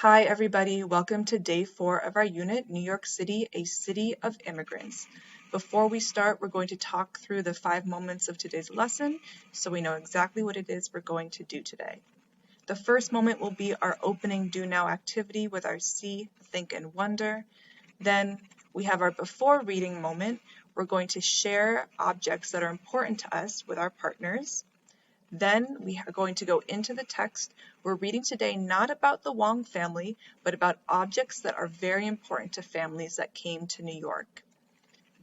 Hi everybody, welcome to day 4 of our unit, New York City, a City of Immigrants. Before we start, we're going to talk through the 5 moments of today's lesson so we know exactly what it is we're going to do today. The first moment will be our opening Do Now activity with our See, Think, and Wonder. Then we have our before reading moment. We're going to share objects that are important to us with our partners. Then we are going to go into the text. We're reading today not about the Wong family, but about objects that are very important to families that came to New York.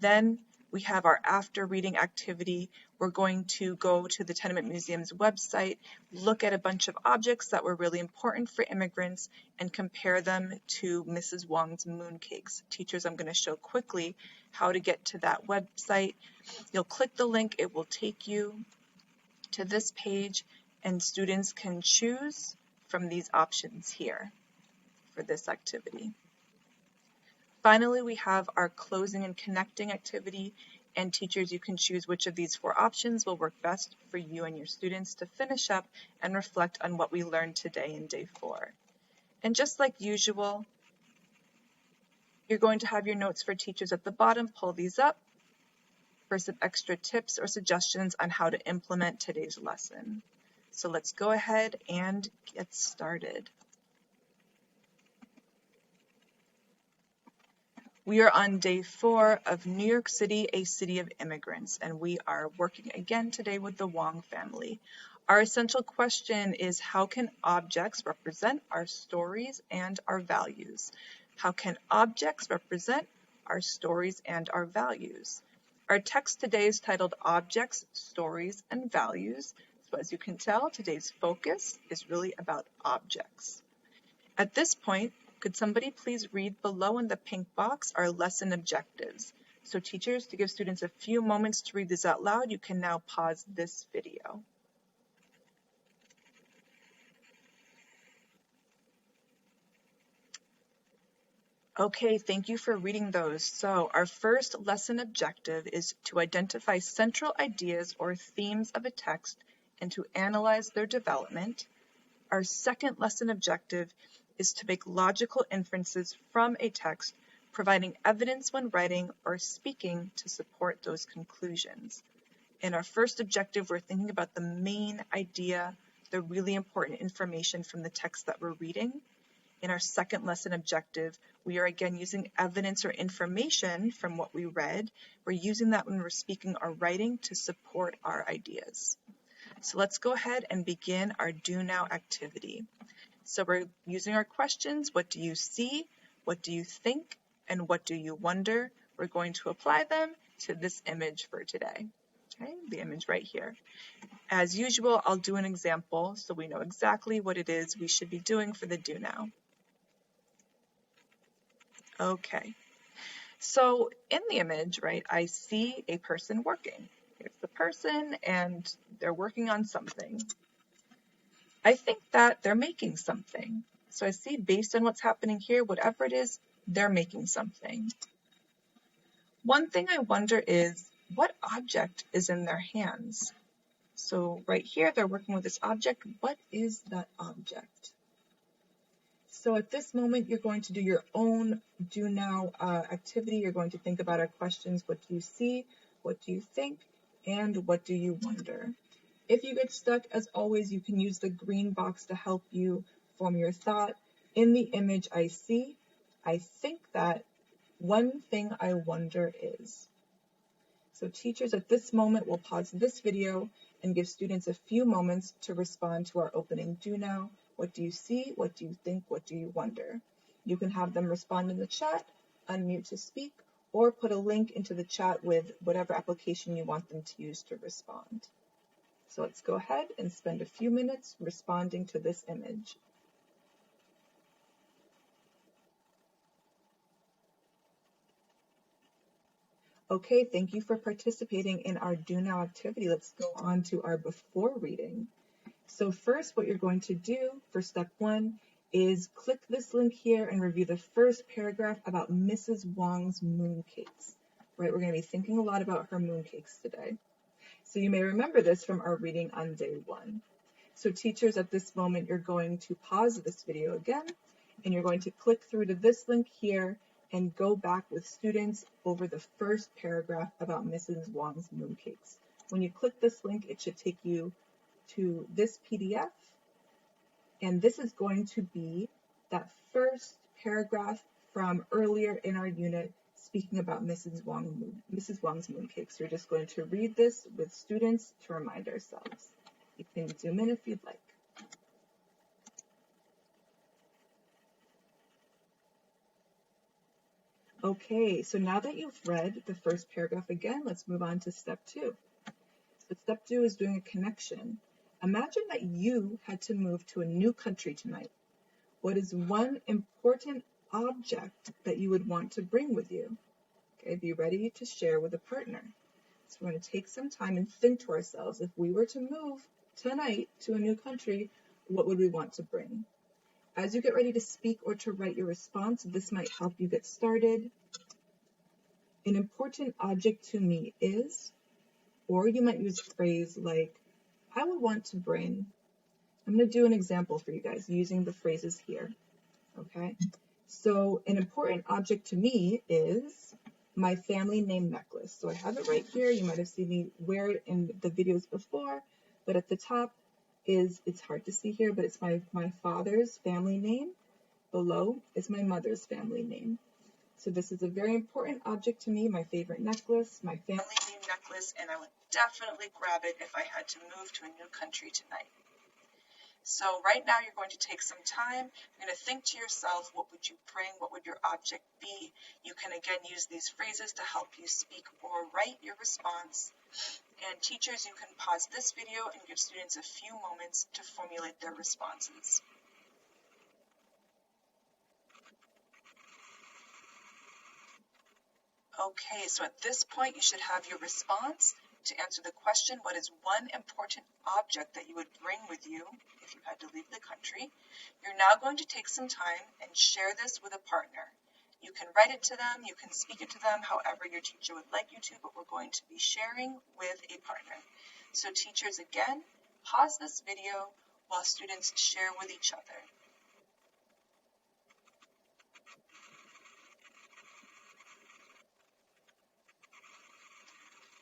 Then we have our after reading activity. We're going to go to the Tenement Museum's website, look at a bunch of objects that were really important for immigrants, and compare them to Mrs. Wong's mooncakes. Teachers, I'm going to show quickly how to get to that website. You'll click the link, it will take you to this page, and students can choose from these options here for this activity. Finally, we have our closing and connecting activity, and teachers, you can choose which of these 4 options will work best for you and your students to finish up and reflect on what we learned today in day 4. And just like usual, you're going to have your notes for teachers at the bottom. Pull these up for some extra tips or suggestions on how to implement today's lesson. So let's go ahead and get started. We are on day 4 of New York City, a City of Immigrants, and we are working again today with the Wong family. Our essential question is, how can objects represent our stories and our values? How can objects represent our stories and our values? Our text today is titled Objects, Stories, and Values. So as you can tell, today's focus is really about objects. At this point, could somebody please read below in the pink box our lesson objectives? So teachers, to give students a few moments to read this out loud, you can now pause this video. Okay, thank you for reading those. So our first lesson objective is to identify central ideas or themes of a text and to analyze their development. Our second lesson objective is to make logical inferences from a text, providing evidence when writing or speaking to support those conclusions. In our first objective, we're thinking about the main idea, the really important information from the text that we're reading. In our second lesson objective, we are again using evidence or information from what we read. We're using that when we're speaking or writing to support our ideas. So let's go ahead and begin our Do Now activity. So we're using our questions. What do you see? What do you think? And what do you wonder? We're going to apply them to this image for today. Okay, the image right here. As usual, I'll do an example so we know exactly what it is we should be doing for the Do Now. Okay, so in the image, right, I see a person working. Here's the person and they're working on something. I think that they're making something. So I see based on what's happening here, whatever it is, they're making something. One thing I wonder is, what object is in their hands? So right here, they're working with this object. What is that object? So at this moment, you're going to do your own Do Now activity. You're going to think about our questions. What do you see? What do you think? And what do you wonder? If you get stuck, as always, you can use the green box to help you form your thought. In the image I see, I think that one thing I wonder is. So teachers, at this moment, will pause this video and give students a few moments to respond to our opening Do Now. What do you see? What do you think? What do you wonder? You can have them respond in the chat, unmute to speak, or put a link into the chat with whatever application you want them to use to respond. So let's go ahead and spend a few minutes responding to this image. Okay, thank you for participating in our Do Now activity. Let's go on to our before reading. So first, what you're going to do for step 1 is click this link here and review the first paragraph about Mrs. Wong's mooncakes. Right, we're going to be thinking a lot about her mooncakes today. So you may remember this from our reading on day 1. So teachers, at this moment, you're going to pause this video again and you're going to click through to this link here and go back with students over the first paragraph about Mrs. Wong's mooncakes. When you click this link, it should take you to this PDF, and this is going to be that first paragraph from earlier in our unit speaking about Mrs. Wong's mooncakes. We're just going to read this with students to remind ourselves. You can zoom in if you'd like. Okay, so now that you've read the first paragraph again, let's move on to step 2. So step 2 is doing a connection. Imagine that you had to move to a new country tonight. What is one important object that you would want to bring with you? Okay, be ready to share with a partner. So we're going to take some time and think to ourselves, if we were to move tonight to a new country, what would we want to bring? As you get ready to speak or to write your response, this might help you get started. An important object to me is, or you might use a phrase like, I would want to bring. I'm going to do an example for you guys using the phrases here. Okay, so an important object to me is my family name necklace. So I have it right here. You might have seen me wear it in the videos before, but at the top it's hard to see here, but it's my father's family name. Below is my mother's family name. So this is a very important object to me, my favorite necklace, my family name necklace, and I would definitely grab it if I had to move to a new country tonight. So right now you're going to take some time. You're going to think to yourself, what would you bring? What would your object be? You can again use these phrases to help you speak or write your response. And teachers, you can pause this video and give students a few moments to formulate their responses. Okay, so at this point you should have your response. To answer the question, what is one important object that you would bring with you if you had to leave the country? You're now going to take some time and share this with a partner. You can write it to them, you can speak it to them, however your teacher would like you to, but we're going to be sharing with a partner. So teachers, again, pause this video while students share with each other.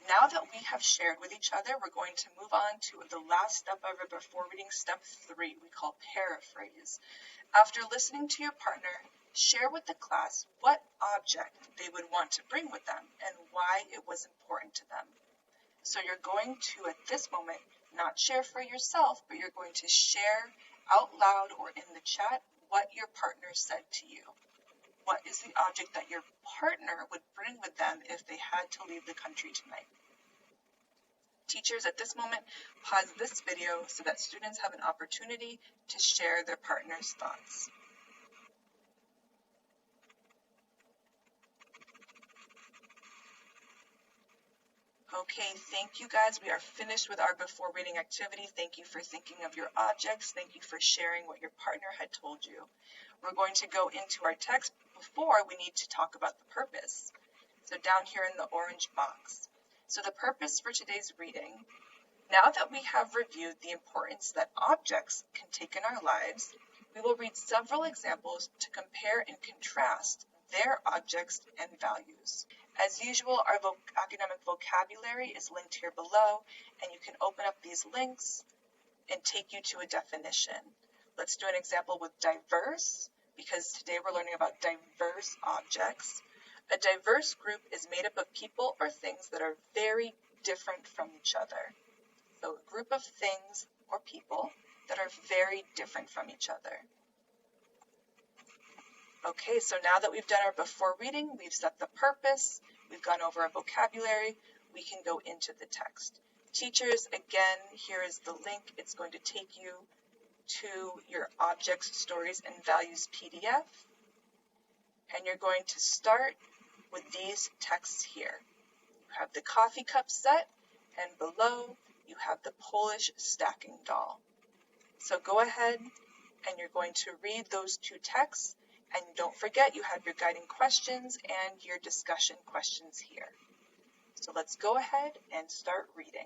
Now that we have shared with each other, we're going to move on to the last step of our before reading, step 3, we call paraphrase. After listening to your partner, share with the class what object they would want to bring with them and why it was important to them. So you're going to, at this moment, not share for yourself, but you're going to share out loud or in the chat what your partner said to you. What is the object that your partner would bring with them if they had to leave the country tonight? Teachers, at this moment, pause this video so that students have an opportunity to share their partner's thoughts. Okay, thank you guys. We are finished with our before reading activity. Thank you for thinking of your objects. Thank you for sharing what your partner had told you. We're going to go into our text. Before, we need to talk about the purpose. So down here in the orange box. So the purpose for today's reading, now that we have reviewed the importance that objects can take in our lives, we will read several examples to compare and contrast their objects and values. As usual, our academic vocabulary is linked here below, and you can open up these links and take you to a definition. Let's do an example with diverse, because today we're learning about diverse objects. A diverse group is made up of people or things that are very different from each other. So a group of things or people that are very different from each other. Okay, so now that we've done our before reading, we've set the purpose, we've gone over our vocabulary, we can go into the text. Teachers, again, here is the link. It's going to take you to your objects, stories, and values PDF. And you're going to start with these texts here. You have the coffee cup set, and below you have the Polish stacking doll. So go ahead and you're going to read those two texts, and don't forget you have your guiding questions and your discussion questions here. So let's go ahead and start reading.